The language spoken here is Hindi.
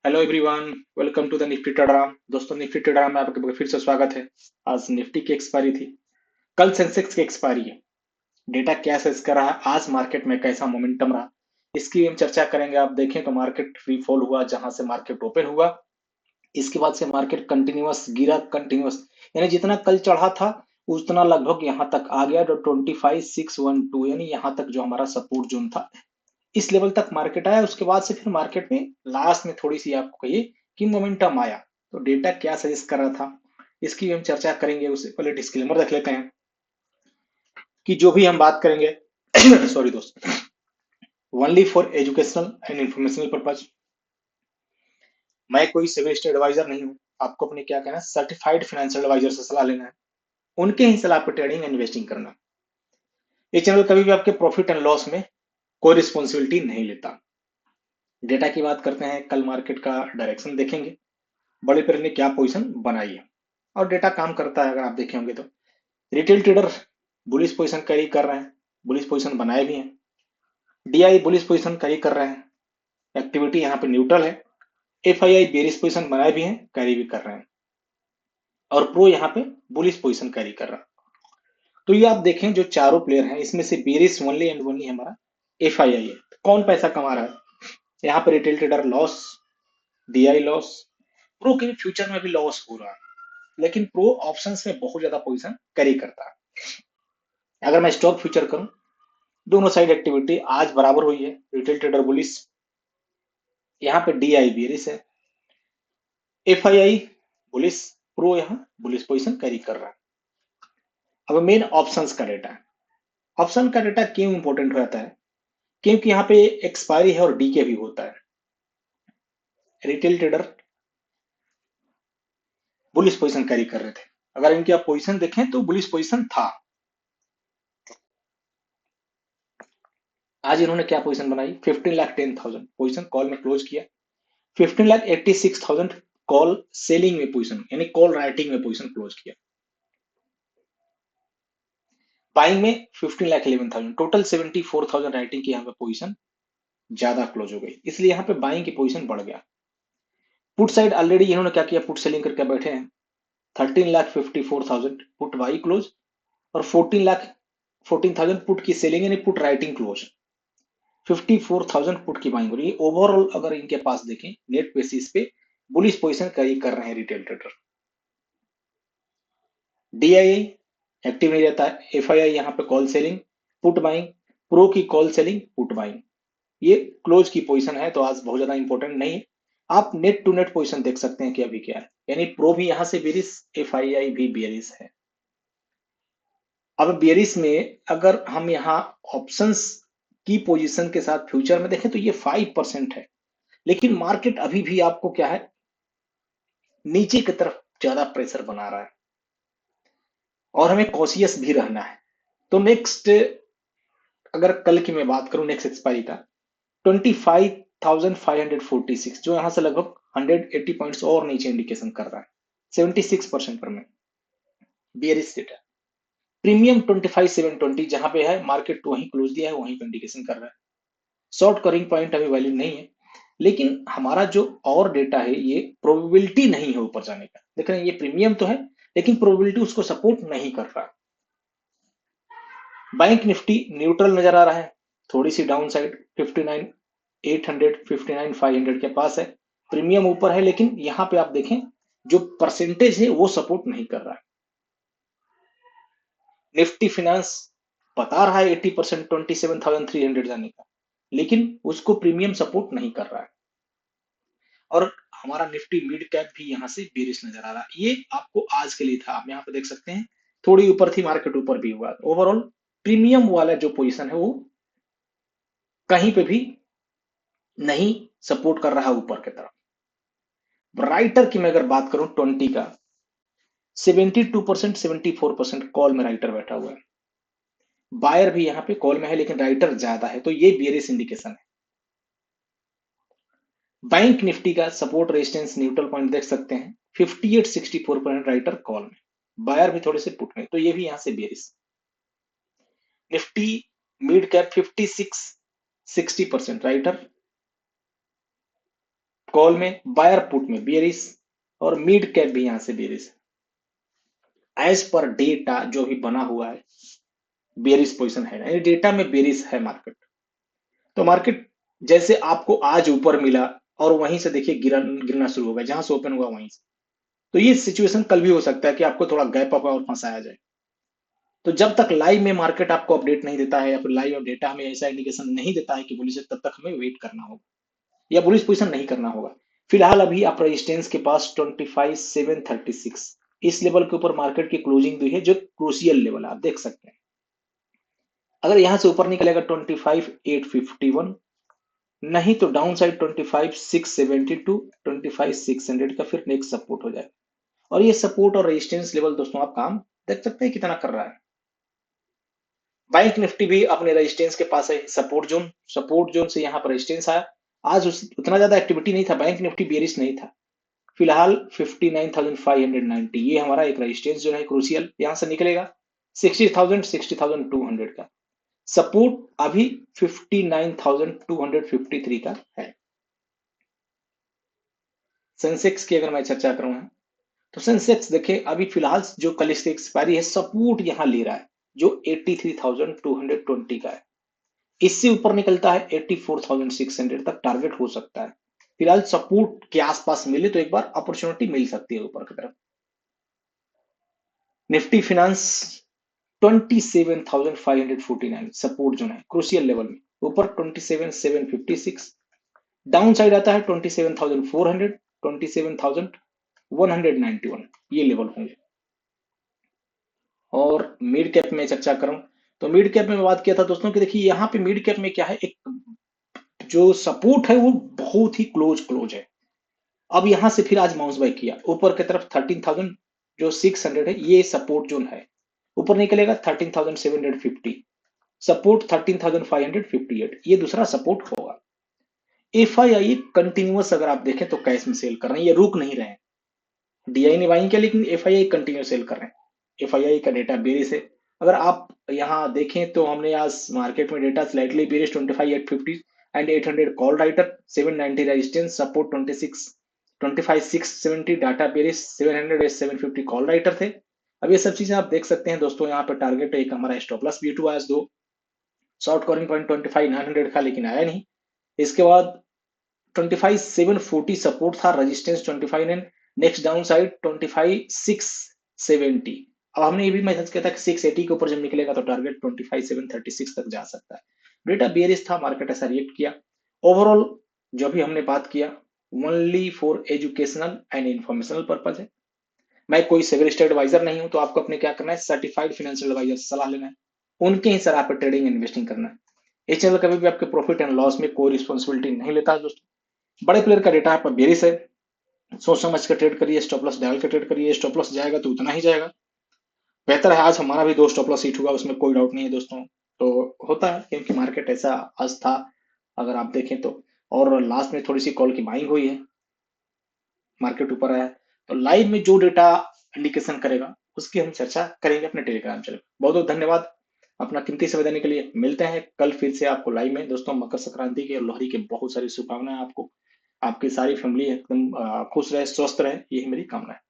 Hello everyone, welcome to the nifty trader. दोस्तों, निफ्टी ट्रेडर में आपके फिर से स्वागत है। आज निफ्टी की एक्सपायरी थी, कल सेंसेक्स की एक्सपायरी है। डेटा क्या सजेस्ट कर रहा है, आज मार्केट में कैसा मोमेंटम रहा, इसकी हम चर्चा करेंगे। आप देखें तो मार्केट फ्री फॉल हुआ, जहां से मार्केट ओपन हुआ इसके बाद से मार्केट कंटिन्यूअस गिरा, कंटिन्यूअस यानी जितना कल चढ़ा था उतना लगभग यहाँ तक आ गया, जो 25,612 यानी यहाँ तक जो हमारा सपोर्ट जोन था, इस लेवल तक मार्केट आया। उसके बाद से फिर मार्केट में लास्ट में थोड़ी सी आपको कहिए कि मोमेंटम आया। तो डेटा क्या सजेस्ट कर रहा था, इसकी हम चर्चा करेंगे। उससे पहले डिस्क्लेमर रख लेते हैं कि जो भी हम बात करेंगे सॉरी दोस्त, only for educational and informational purpose. मैं कोई सिविल एडवाइजर नहीं हूं। आपको अपने क्या कहना है, सर्टिफाइड फाइनेंशियल एडवाइजर से सलाह लेना है, उनके ही सलाह पर ट्रेडिंग एंड इन्वेस्टिंग करना। ये चैनल कभी भी आपके प्रॉफिट एंड लॉस में कोई रिस्पॉन्सिबिलिटी नहीं लेता। डेटा की बात करते हैं, कल मार्केट का डायरेक्शन देखेंगे, बड़े पेड़ ने क्या पोजीशन बनाई है और डेटा काम करता है। अगर आप देखे होंगे तो retail trader bullish position carry कर रहे हैं, बुलिश पोजीशन बनाए भी हैं। डीआई बुलिश पोजीशन कैरी कर रहे हैं, एक्टिविटी यहाँ पे न्यूट्रल है। एफआईआई बेरिश पोजीशन बनाए भी हैं, कैरी भी कर रहे हैं। और प्रो यहाँ पे बुलिश पोजीशन कैरी कर रहा है। तो ये आप देखें, जो चारों प्लेयर हैं इसमें से बेरिश ओनली एंड ओनली हमारा एफआईआई है। कौन पैसा कमा रहा है यहाँ पे? Retail trader loss, DI loss, pro के फ्यूचर में भी लॉस हो रहा है, लेकिन प्रो ऑप्शंस में बहुत ज्यादा पोजीशन कैरी करता है। अगर मैं स्टॉक फ्यूचर करूं, दोनों साइड एक्टिविटी आज बराबर हुई है। रिटेल ट्रेडर बुलिस, यहाँ पे डीआई बेरिश है, एफआईआई बुलिस, प्रो यहाँ बुलिस पोजीशन कैरी कर रहा है। अब मेन ऑप्शंस का डेटा है। ऑप्शन का डेटा क्यों इंपॉर्टेंट हो जाता है? क्योंकि यहाँ पे एक्सपायरी है और डीके भी होता है। Retail trader bullish position carry कर रहे थे, अगर इनकी आप पोजीशन देखें तो बुलिस पोजीशन था। आज इन्होंने क्या पोजीशन बनाई? 15,10,000 पोजीशन कॉल में क्लोज किया। 15,86,000 कॉल सेलिंग में पोजीशन, यानी कॉल राइटिंग में पोजीशन क्लोज किया। बाइंग में 15,11,000, टोटल 74,000 राइटिंग की यहाँ पे पोजीशन ज्यादा क्लोज हो गई, इसलिए यहाँ पे बाइंग की पोजीशन बढ़ गया। पुट साइड ऑलरेडी इन्होंने क्या किया, पुट सेलिंग करके बैठे हैं। 13,54,000 पुट बाई क्लोज और 14,14,000 पुट की सेलिंग यानी पुट राइटिंग क्लोज। 54,000 पुट की बाइंग हो रही है। ओवरऑल अगर इनके पास देखें नेट बेसिस पे बुलिश पोजीशन कैरी कर रहे हैं रिटेल ट्रेडर। डीआईआई एक्टिव नहीं रहता है। एफआईआई यहाँ पे call selling, put buying, pro की कॉल सेलिंग, पुट बाइंग, ये क्लोज की पोजीशन है, तो आज बहुत ज्यादा इंपॉर्टेंट नहीं है। आप नेट टू नेट पोजीशन देख सकते हैं कि अभी क्या है, यानी प्रो भी यहां से बेरिस, एफआईआई भी बेरिस है। अब बेरिस में अगर हम यहाँ ऑप्शंस की पोजीशन के साथ फ्यूचर में देखें तो ये 5% है, लेकिन मार्केट अभी भी आपको क्या है, नीचे की तरफ ज्यादा प्रेशर बना रहा है और हमें कॉशियस भी रहना है। तो नेक्स्ट, अगर कल की मैं बात करूं, नेक्स्ट एक्सपायरी का 25,546, जो यहां से लगभग 180 पॉइंट्स और नीचे इंडिकेशन कर रहा है। 76% पर में बियरिश डेटा। प्रीमियम 25,720 जहां पे है, मार्केट वहीं क्लोज दिया है, वहीं पे इंडिकेशन कर रहा है। शॉर्ट कवरिंग पॉइंट अभी वैलिड नहीं है, लेकिन हमारा जो और डेटा है ये प्रोबेबिलिटी नहीं है ऊपर जाने का। देख रहे हैं, ये प्रीमियम तो है लेकिन प्रोबेबिलिटी उसको सपोर्ट नहीं कर रहा। बैंक निफ्टी न्यूट्रल नजर आ रहा है, थोड़ी सी डाउन साइड 59,800 59,500 के पास है। प्रीमियम ऊपर है, लेकिन यहां पे आप देखें जो परसेंटेज है वो सपोर्ट नहीं कर रहा है। निफ्टी फिनेंस बता रहा है 80%, 27,300 जाने का, लेकिन उसको प्रीमियम सपोर्ट नहीं कर रहा है। और हमारा निफ्टी मिड कैप भी यहां से बेरिश नजर आ रहा है। ये आपको आज के लिए था, आप यहाँ पे देख सकते हैं थोड़ी ऊपर थी, मार्केट ऊपर भी हुआ। ओवरऑल प्रीमियम वाला जो पोजीशन है वो कहीं पे भी नहीं सपोर्ट कर रहा है ऊपर की तरफ। राइटर की मैं अगर बात करूं 20 का, 72% 74% कॉल में राइटर बैठा हुआ है। बायर भी यहाँ पे कॉल में है, लेकिन राइटर ज्यादा है, तो ये बेरिश इंडिकेशन है। बैंक निफ्टी का सपोर्ट रेजिस्टेंस न्यूट्रल पॉइंट देख सकते हैं, 58-64% राइटर कॉल में, बायर भी थोड़े से पुट में, तो ये भी यहां से bearish. Nifty mid cap 56-60% writer, call में, बायर पुट में बेरिश, और मिड कैप भी यहां से बेरिश। एज पर डेटा जो भी बना हुआ है बेरिश पोजीशन है, यानी डेटा में बेरिश है मार्केट। तो मार्केट जैसे आपको आज ऊपर मिला और वहीं से देखिए गिरना शुरू हो गया, जहां से ओपन हुआ वहीं से। तो ये सिचुएशन कल भी हो सकता है कि आपको थोड़ा गैप अप और फंसाया जाए। तो जब तक लाइव में मार्केट आपको अपडेट नहीं देता है या फिर लाइव डेटा हमें ऐसा इंडिकेशन नहीं देता है कि बुलिश है, तब तक हमें वेट करना होगा या बुलिश पोजीशन नहीं करना होगा। फिलहाल अभी आप रेजिस्टेंस के पास 25,736 इस लेवल के ऊपर मार्केट की क्लोजिंग भी है, जो क्रूशियल लेवल है, आप देख सकते हैं। अगर यहां से ऊपर निकलेगा 25,851, नहीं तो डाउन साइड 25,672, 25,600 का फिर नेक्स्ट सपोर्ट हो जाए। और ये सपोर्ट और रेजिस्टेंस लेवल दोस्तों आप काम देख सकते हैं कितना कर रहा है। बैंक निफ्टी भी अपने रेजिस्टेंस के पास है, सपोर्ट जोन से यहाँ पर रेजिस्टेंस आया। आज उतना ज्यादा एक्टिविटी नहीं था, बैंक निफ्टी बेरिश नहीं था। फिलहाल 59,590 ये हमारा एक रेजिस्टेंस जो है क्रूशियल, यहां से निकलेगा 60,000 60,200 का। सपोर्ट अभी 59,253 का है। सेंसेक्स की अगर मैं चर्चा करूं तो सेंसेक्स देखिए अभी फिलहाल जो कल इसकी एक्सपायरी है, सपोर्ट यहां ले रहा है जो 83,220 का है। इससे ऊपर निकलता है 84,600 तक टारगेट हो सकता है। फिलहाल सपोर्ट के आसपास मिले तो एक बार अपॉर्चुनिटी मिल सकती है ऊपर की तरफ। निफ्टी फिनांस 27,549 सपोर्ट जो है क्रूशियल लेवल में, ऊपर 27,756, डाउन साइड आता है 27,400, 27,191 ये लेवल होंगे। और मिड कैप में चर्चा करूं तो मिड कैप में बात किया था दोस्तों कि देखिए यहाँ पे मिड कैप में क्या है, एक जो सपोर्ट है वो बहुत ही क्लोज है। अब यहां से फिर आज बाउंस बैक किया ऊपर की तरफ 13,000 जो 600 है, ये सपोर्ट जोन है। ऊपर निकलेगा 13,750, सपोर्ट 13,558, ये दूसरा सपोर्ट होगा। एफआईआई कंटिन्यूअस अगर आप देखें तो कैश में सेल कर रहे हैं, ये रुक नहीं रहे हैं। डीआई ने बाइंग किया लेकिन एफआईआई कंटिन्यू सेल कर रहे हैं। एफआईआई का डेटा बेरिश है। अगर आप यहाँ देखें तो हमने आज मार्केट में data slightly bearish 25,850 and 800 call writer, 790 resistance, support 25,670 data bearish, 700 750 call writer थे। अब ये सब चीजें आप देख सकते हैं दोस्तों। यहाँ पे टारगेट एक हमारा स्टॉप लॉस B2 आज दो, शॉर्ट कवरिंग पॉइंट 25,900 का लेकिन आया नहीं। इसके बाद 25,740 सपोर्ट था, रेजिस्टेंस 25,900, नेक्स्ट डाउन साइड 25,670। अब हमने ये भी मैसेज किया था कि 680 के ऊपर जब निकलेगा तो टारगेट 25,736 तक जा सकता है। डेटा बेयरिश था, मार्केट ऐसा रिएक्ट किया। ओवरऑल जो भी हमने बात किया only for educational and informational purpose है। मैं कोई सिविल स्टेट एडवाइजर नहीं हूं, तो आपको अपने क्या करना है, सर्टिफाइड फाइनेंशियल एडवाइजर से सलाह लेना है, उनके ही सलाह पर ट्रेडिंग इन्वेस्टिंग करना है। इस चैनल कभी भी आपके प्रॉफिट एंड लॉस में कोई रिस्पॉन्सिबिलिटी नहीं लेता है दोस्तों। बड़े प्लेयर का डेटा आप बेरिश है, सोच समझ कर ट्रेड करिए, स्टॉप लॉस डाल कर ट्रेड करिए। स्टॉप लॉस जाएगा तो उतना ही जाएगा। बेहतर है, आज हमारा भी दो स्टॉप लॉस हिट हुआ, उसमें कोई डाउट नहीं है दोस्तों। तो होता है क्योंकि मार्केट ऐसा आज था अगर आप देखें तो, और लास्ट में थोड़ी सी कॉल की बाइंग हुई है, मार्केट ऊपर आया। तो लाइव में जो डेटा इंडिकेशन करेगा उसकी हम चर्चा करेंगे अपने टेलीग्राम चैनल। बहुत बहुत धन्यवाद अपना कीमती समय देने के लिए। मिलते हैं कल फिर से आपको लाइव में दोस्तों। मकर संक्रांति की और लोहड़ी की बहुत सारी शुभकामनाएं आपको, आपकी सारी फैमिली एकदम खुश रहे, स्वस्थ रहे, यही मेरी कामना है।